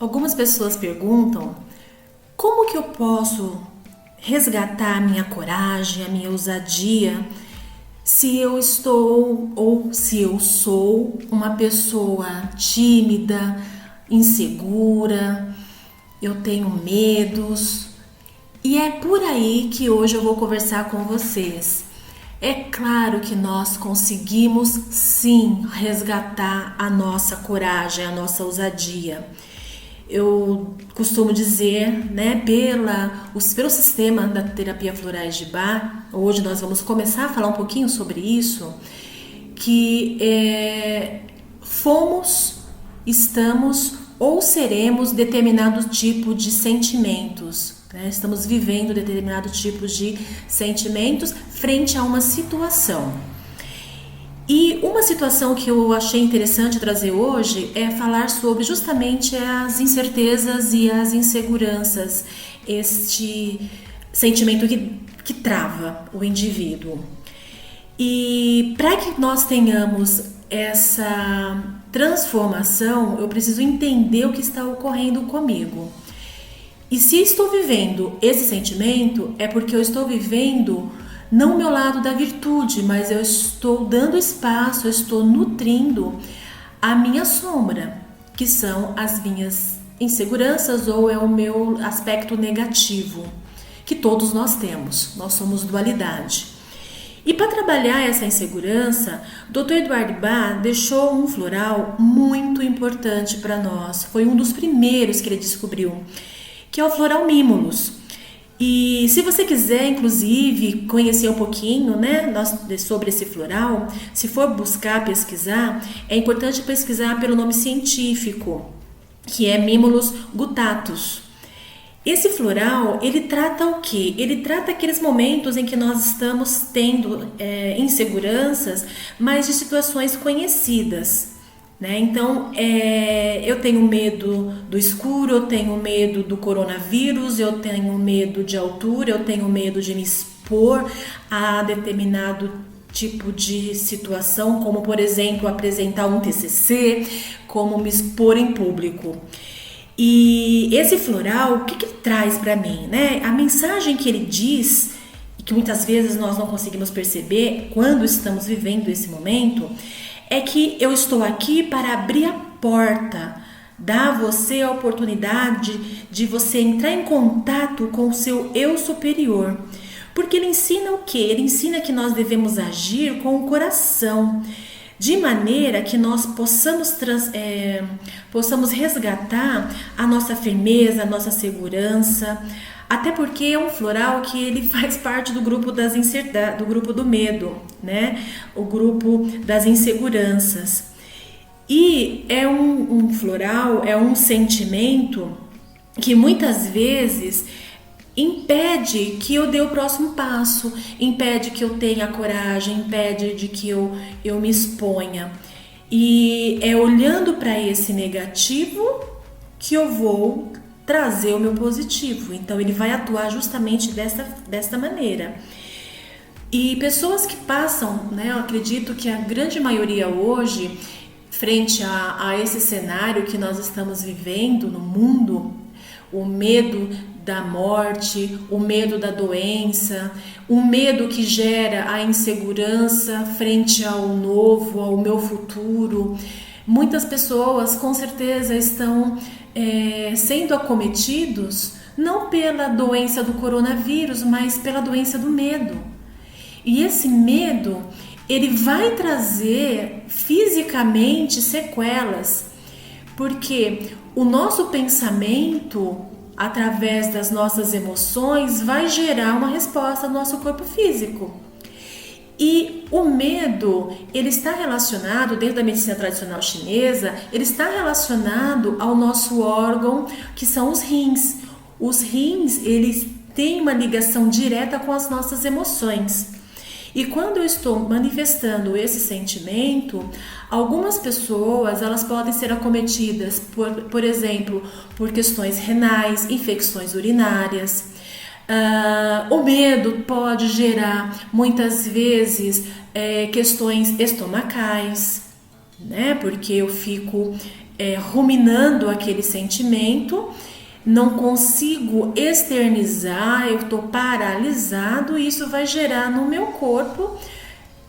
Algumas pessoas perguntam como que eu posso resgatar a minha coragem, a minha ousadia, se eu estou ou se eu sou uma pessoa tímida, insegura, eu tenho medos. E é por aí que hoje eu vou conversar com vocês. É claro que nós conseguimos sim resgatar a nossa coragem, a nossa ousadia. Eu costumo dizer, né, pelo sistema da terapia florais de Bach, hoje nós vamos começar a falar um pouquinho sobre isso, que fomos, estamos ou seremos determinado tipo de sentimentos. Né? Estamos vivendo determinado tipo de sentimentos frente a uma situação. E uma situação que eu achei interessante trazer hoje é falar sobre justamente as incertezas e as inseguranças, este sentimento que trava o indivíduo. E para que nós tenhamos essa transformação, eu preciso entender o que está ocorrendo comigo. E se estou vivendo esse sentimento, é porque eu estou vivendo não o meu lado da virtude, mas eu estou dando espaço, eu estou nutrindo a minha sombra, que são as minhas inseguranças ou é o meu aspecto negativo, que todos nós temos, nós somos dualidade. E para trabalhar essa insegurança, o Dr. Eduardo Bach deixou um floral muito importante para nós, foi um dos primeiros que ele descobriu, que é o floral Mimulus. E se você quiser, inclusive, conhecer um pouquinho, né, sobre esse floral, se for buscar, pesquisar, é importante pesquisar pelo nome científico, que é Mimulus guttatus. Esse floral, ele trata o quê? Ele trata aqueles momentos em que nós estamos tendo inseguranças, mas de situações conhecidas. Né? Então, eu tenho medo do escuro, eu tenho medo do coronavírus, eu tenho medo de altura, eu tenho medo de me expor a determinado tipo de situação, como por exemplo apresentar um TCC, como me expor em público. E esse floral, o que ele traz para mim? Né? A mensagem que ele diz, e que muitas vezes nós não conseguimos perceber quando estamos vivendo esse momento, é que eu estou aqui para abrir a porta, dar a você a oportunidade de você entrar em contato com o seu eu superior. Porque ele ensina o quê? Ele ensina que nós devemos agir com o coração, de maneira que nós possamos resgatar a nossa firmeza, a nossa segurança, até porque é um floral que ele faz parte do grupo do grupo do medo, né? O grupo das inseguranças. E é um floral, é um sentimento que muitas vezes impede que eu dê o próximo passo, impede que eu tenha coragem, impede de que eu me exponha. E é olhando para esse negativo que eu vou trazer o meu positivo. Então ele vai atuar justamente desta maneira. E pessoas que passam, né, eu acredito que a grande maioria hoje, frente a esse cenário que nós estamos vivendo no mundo, o medo da morte, o medo da doença, o medo que gera a insegurança frente ao novo, ao meu futuro. Muitas pessoas com certeza estão sendo acometidos não pela doença do coronavírus, mas pela doença do medo. E esse medo, ele vai trazer fisicamente sequelas, porque o nosso pensamento, através das nossas emoções, vai gerar uma resposta no nosso corpo físico. E o medo, ele está relacionado, dentro da medicina tradicional chinesa, ele está relacionado ao nosso órgão, que são os rins. Os rins, eles têm uma ligação direta com as nossas emoções. E quando eu estou manifestando esse sentimento, algumas pessoas elas podem ser acometidas, por exemplo, por questões renais, infecções urinárias. O medo pode gerar muitas vezes questões estomacais, né? Porque eu fico ruminando aquele sentimento, não consigo externizar, eu estou paralisado, e isso vai gerar no meu corpo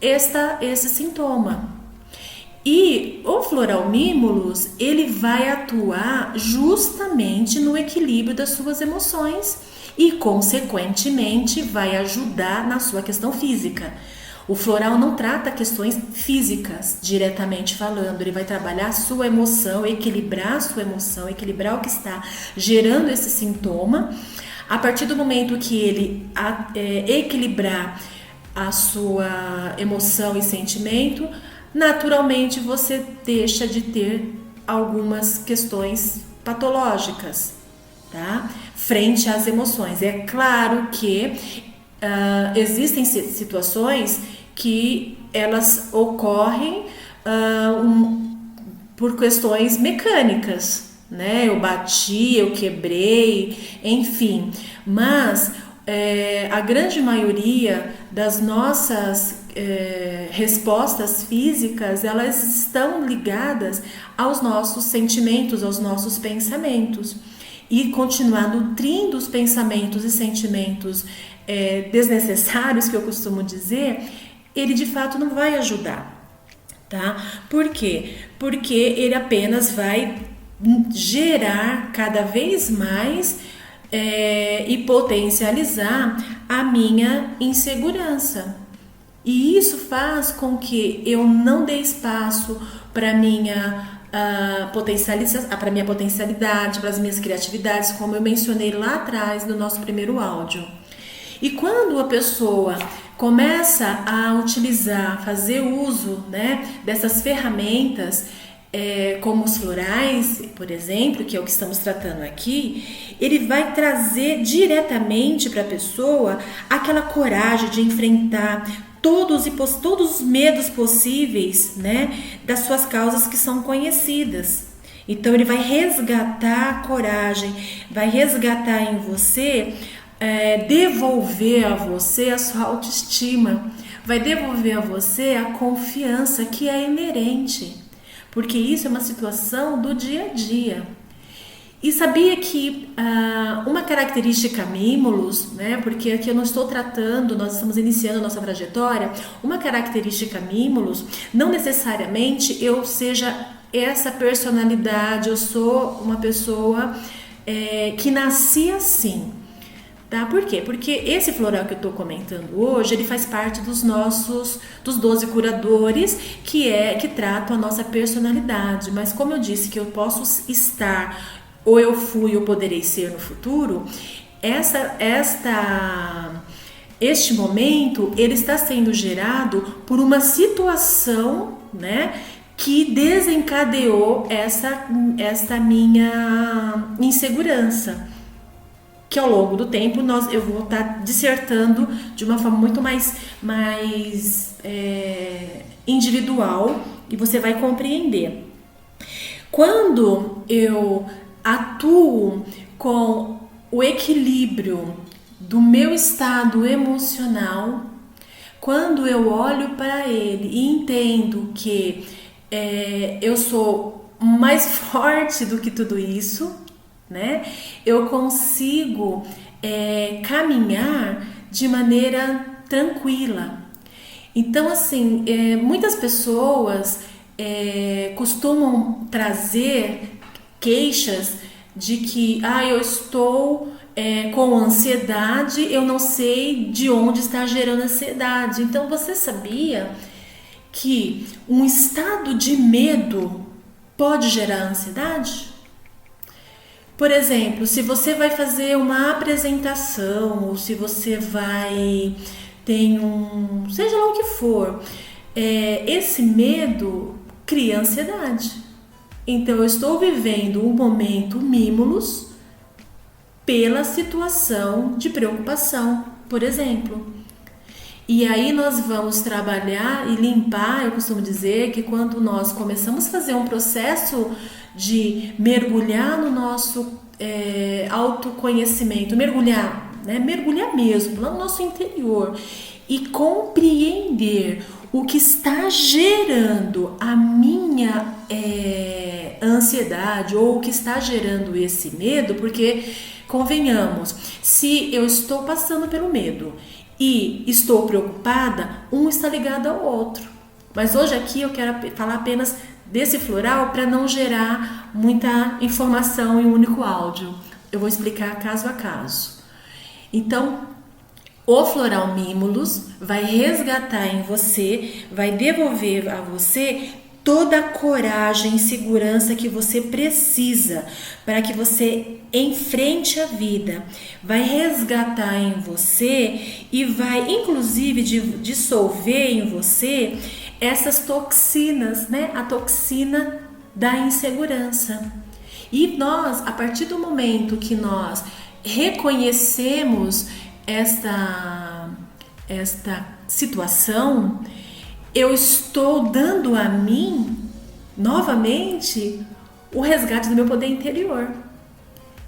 esse sintoma. E o Floral Mimulus, ele vai atuar justamente no equilíbrio das suas emoções e, consequentemente, vai ajudar na sua questão física. O floral não trata questões físicas diretamente falando, ele vai trabalhar a sua emoção, equilibrar a sua emoção, equilibrar o que está gerando esse sintoma. A partir do momento que ele equilibrar a sua emoção e sentimento, naturalmente você deixa de ter algumas questões patológicas, tá? Frente às emoções. É claro que existem situações que elas ocorrem por questões mecânicas, né? Eu bati, eu quebrei, enfim. Mas a grande maioria das nossas respostas físicas, elas estão ligadas aos nossos sentimentos, aos nossos pensamentos. E continuar nutrindo os pensamentos e sentimentos desnecessários, que eu costumo dizer, ele de fato não vai ajudar, tá? Por quê? Porque ele apenas vai gerar cada vez mais e potencializar a minha insegurança. E isso faz com que eu não dê espaço para minha para minha potencialidade, para as minhas criatividades, como eu mencionei lá atrás no nosso primeiro áudio. E quando a pessoa começa a utilizar, fazer uso, né, dessas ferramentas, como os florais, por exemplo, que é o que estamos tratando aqui, ele vai trazer diretamente para a pessoa aquela coragem de enfrentar todos os medos possíveis, né, das suas causas que são conhecidas. Então ele vai resgatar a coragem, vai resgatar em você, devolver a você a sua autoestima, vai devolver a você a confiança que é inerente, porque isso é uma situação do dia a dia. E sabia que uma característica Mimulus, né, porque aqui eu não estou tratando, nós estamos iniciando a nossa trajetória, uma característica Mimulus, não necessariamente eu seja essa personalidade, eu sou uma pessoa que nasci assim, tá? Por quê? Porque esse floral que eu estou comentando hoje, ele faz parte dos 12 curadores que tratam a nossa personalidade, mas como eu disse que eu posso estar, ou eu fui, ou poderei ser no futuro, este momento ele está sendo gerado por uma situação, né, que desencadeou essa minha insegurança, que ao longo do tempo eu vou estar dissertando de uma forma muito mais individual, e você vai compreender. Quando eu atuo com o equilíbrio do meu estado emocional, quando eu olho para ele e entendo que eu sou mais forte do que tudo isso, né? Eu consigo caminhar de maneira tranquila. Então, assim, muitas pessoas costumam trazer queixas de que eu estou com ansiedade, eu não sei de onde está gerando ansiedade. Então, você sabia que um estado de medo pode gerar ansiedade? Por exemplo, se você vai fazer uma apresentação, ou se você seja lá o que for, esse medo cria ansiedade. Então, eu estou vivendo um momento Mimulus pela situação de preocupação, por exemplo. E aí nós vamos trabalhar e limpar. Eu costumo dizer que quando nós começamos a fazer um processo de mergulhar no nosso autoconhecimento, mergulhar mesmo, lá no nosso interior, e compreender o que está gerando a minha ansiedade ou o que está gerando esse medo, porque convenhamos, se eu estou passando pelo medo e estou preocupada, um está ligado ao outro. Mas hoje aqui eu quero falar apenas desse floral para não gerar muita informação em um único áudio. Eu vou explicar caso a caso. Então, o floral Mimulus vai resgatar em você, vai devolver a você toda a coragem e segurança que você precisa para que você enfrente a vida. Vai resgatar em você e vai inclusive dissolver em você essas toxinas, né? A toxina da insegurança. E nós, a partir do momento que nós reconhecemos esta situação, eu estou dando a mim, novamente, o resgate do meu poder interior.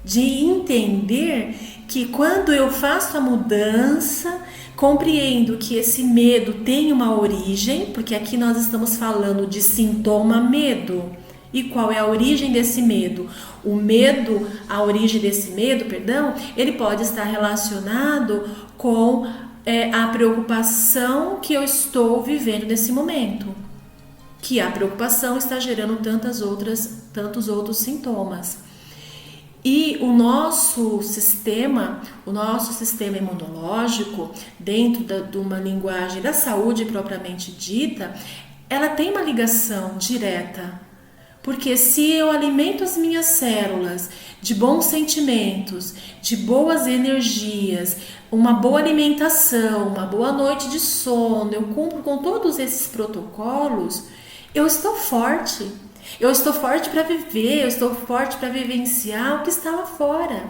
De entender que quando eu faço a mudança, compreendo que esse medo tem uma origem, porque aqui nós estamos falando de sintoma medo. E qual é a origem desse medo? A origem desse medo, ele pode estar relacionado com a preocupação que eu estou vivendo nesse momento. Que a preocupação está gerando tantos outros sintomas. E o nosso sistema imunológico, dentro de uma linguagem da saúde propriamente dita, ela tem uma ligação direta. Porque se eu alimento as minhas células de bons sentimentos, de boas energias, uma boa alimentação, uma boa noite de sono, eu cumpro com todos esses protocolos, eu estou forte. Eu estou forte para viver, eu estou forte para vivenciar o que está lá fora.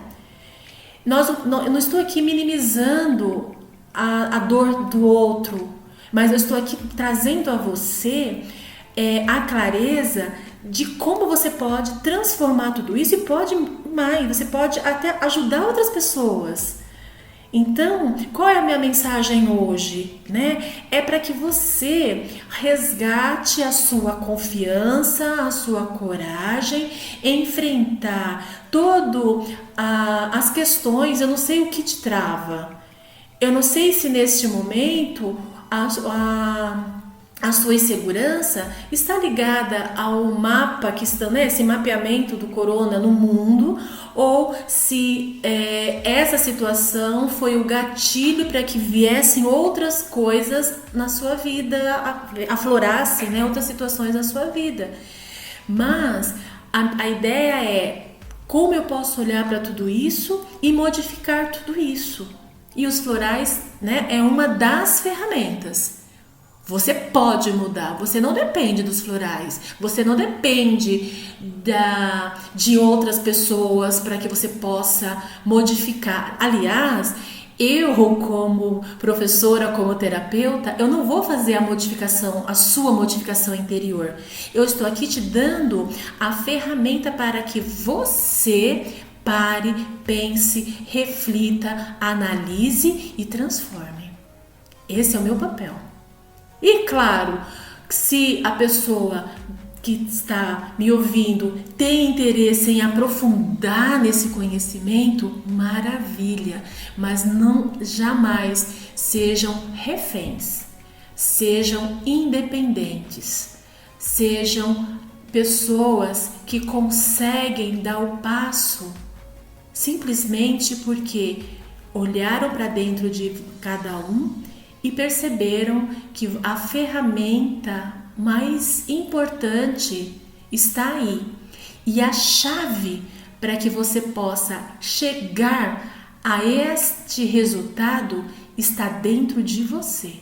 Eu não estou aqui minimizando a dor do outro, mas eu estou aqui trazendo a você a clareza de como você pode transformar tudo isso e pode mais, você pode até ajudar outras pessoas. Então, qual é a minha mensagem hoje, né? É para que você resgate a sua confiança, a sua coragem, enfrentar as questões. Eu não sei o que te trava. Eu não sei se neste momento a sua insegurança está ligada ao mapa que está, né, esse mapeamento do corona no mundo, ou se essa situação foi o gatilho para que viessem outras coisas na sua vida, aflorassem, né, outras situações na sua vida. Mas a ideia é como eu posso olhar para tudo isso e modificar tudo isso. E os florais, né, é uma das ferramentas. Você pode mudar, você não depende dos florais, você não depende de outras pessoas para que você possa modificar. Aliás, eu como professora, como terapeuta, eu não vou fazer a sua modificação interior. Eu estou aqui te dando a ferramenta para que você pare, pense, reflita, analise e transforme. Esse é o meu papel. E claro, se a pessoa que está me ouvindo tem interesse em aprofundar nesse conhecimento, maravilha, mas jamais sejam reféns, sejam independentes, sejam pessoas que conseguem dar o passo simplesmente porque olharam para dentro de cada um e perceberam que a ferramenta mais importante está aí. E a chave para que você possa chegar a este resultado está dentro de você.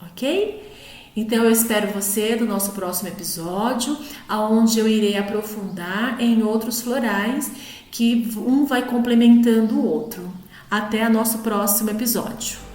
Ok? Então eu espero você no nosso próximo episódio, onde eu irei aprofundar em outros florais que um vai complementando o outro. Até o nosso próximo episódio.